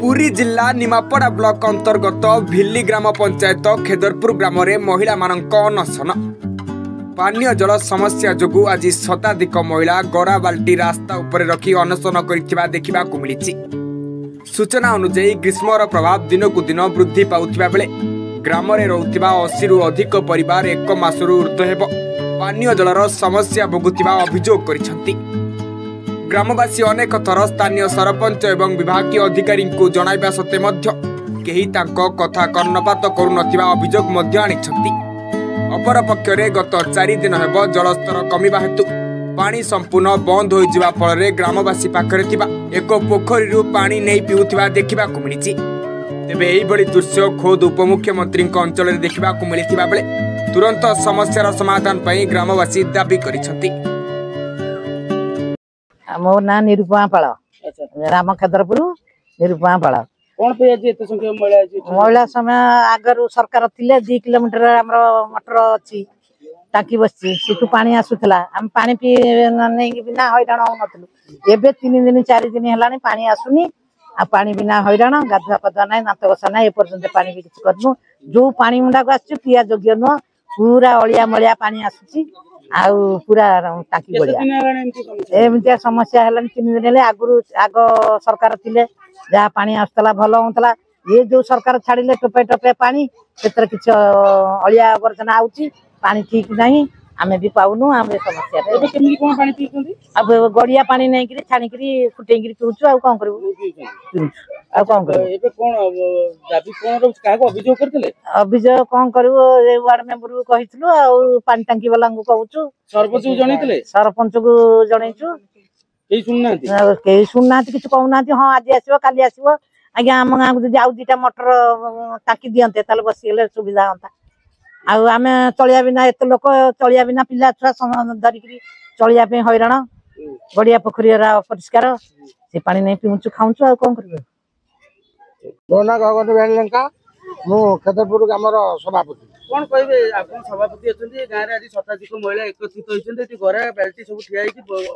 पुरी जिला निमापड़ा ब्लॉक अंतर्गत भिल्ली ग्राम पंचायत खेदरपुर ग्राम महिला मानक अनशन पानीय जल समस्या जोगु आज शताधिक महिला गरा बाल्टी रास्ता उपर रखी अनशन करिथिबा देखिबाकु मिलिछि। सूचना अनुसार ग्रीष्मर प्रभाव दिनकु दिन वृद्धि पाउथिबा बेले ग्राम रे रहुथिबा 80 रु अधिक परिवार एक मासरु ऊर्ध्व हेबो पानीय जलर समस्या भोगुथिबा अभियोग करिसंती। ग्रामवासी अनेक थर स्थानीय सरपंच एवं विभागीय अधिकारी को जणाइबा सत्वे मध्य केही तांको कथा कर्णपात करुनथिबा अभियोग मध्य आनिछंती। अपर पक्षरे गत 4 दिन हेबो जलस्तर कमिबा हेतु पानी संपूर्ण बंद हो जिबा फଳରେ ग्रामवासी पाखरे थिबा एक पोखरीरु पानी नै पिउथिबा देखिबाकु मिलिछि। तेबे एही बड़ी दृश्य खोद उपमुख्यमंत्री अंचल में देखिबाकु मिलिथिबा बेले तुरंत समस्यार समाधान पई ग्रामवासी दाबी करिसंती। मो ना निरुपमा पाल राम खेदरपुर निरुपमा पाल कौन पे आज एते संख्या महिला समय आगर सरकार थिले 2 किलोमीटर हमरो मोटर अछि टाकी बसछि सेठु पानी आसुतला हम पानी पी नै बिना हैरान हो नथलु। एबे 3 दिन 4 दिन हेलानी पानी आसुनी आ पानी बिना हैरान गाधुआ पदवा नै नात बसा नै ए पर्यंत पानी भी किछ करनु जो पानी मुंडा को आछि पिया जोग्य न पूरा अलिया मलिया पानी आसुछि आ पूरा टाकी बढ़िया एमतिया समस्या हेलानी 3 दिन हेले आग सरकार थिले जहाँ पानी आसला भल होता ये जो सरकार छाड़िले टोपे टोपे पानी से किसी अलिया आवर्जना आउची पानी ठीक नहीं आमे भी पाउनु आम समस्या अब गड़िया पानी नहीं करी छाणी करी फुटे पीऊँ आ कौन करूँ अभियोग कौन करू वार्ड मेंबर को कही पानी टांकी वाला कहूँ सरपंच को जनईचु कई शुणुना कि कहूना हाँ आज आसो काली आसो आज्ञा आम गाँव को आउ 2टा मोटर टाकी दिंते बसीगले सुविधा हाँ आम चलिया बिना एत लोक चलिया बिना पिला छुआ धरिक चलिया हैरान गड़िया पोखरी अपरिष्कार से पानी नहीं पीऊँ खाऊँ आ कौन कर मो ना गगन बेणी लंका मु खेदरपुर ग्राम सभापति कौन कहे आप सभापति अच्छे गाँव में आज शताधिक महिला एकत्रित होती गरा बाल्टी सब ठिया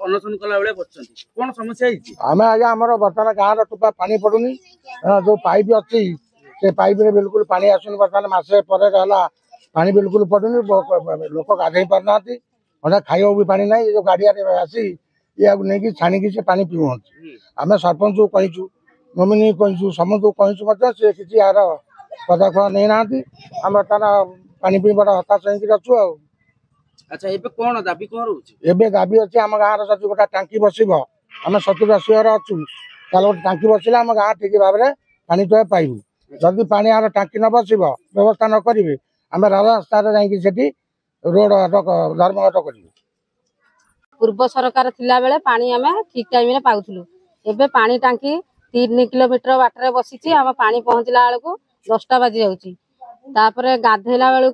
अनशन कला बेले बच्चे कौन समस्या आम आज आम बर्तमान गाँव टोपा पानी पड़ूनी जो पाइप अच्छी से पाइप रे बिल्कुल पानी आसुनी बर्तमान मसे पानी बिल्कुल पड़ूनी लोक गाधे पारना अने खाइबा भी पानी ना जो गाड़िया आसी या नहीं छाणी से पानी पीऊ आम सरपंच को कहीचु नोमिनी कहीचु समस्त को कहीचु से किसी यार पदक्षेप नहीं ना आम बर्तमान पानी पीबार हताश होचु। अच्छा एबे कौन दाबी कौन रोचे एबे दाबी अच्छे आम गाँव जब गोटा टांकी बसब आम 70-80 घर अच्छु गोटे टांकी बसले आम गाँव ठीक भाव में पानी तो पाइबू जदि पानी आर टांकी न बस व्यवस्था न करेंगे आम रास्ता जाकि रोड धर्मघट कर पूर्व सरकार थिला बेले पानी आम ठीक टाइम रे पाउथलु एबे पानी टांकी 3 किलोमीटर बाटर बसी आम पानी पहुँचला बेलू 10टा बाजी जाऊँगी तापरे गाधेला बेलू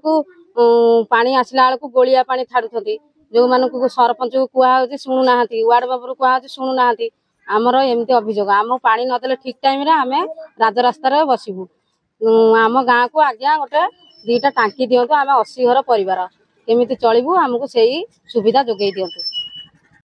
पानी आसला बेलू गोलिया पानी छाड़ुंट जो मानक सरपंच को कहुच्छी शुणुना वार्ड मेंबर को कहुच्छी शुणुना आमर एमती अभियोग आम पानी नदेले ठीक टाइम रे आम राजरास्तार बसबू आम गाँव को आज्ञा गोटे 2टा टांकी दिंतु आम 80 घर परिवार केमिति चलू आमको से सुविधा जोगई दिंतु।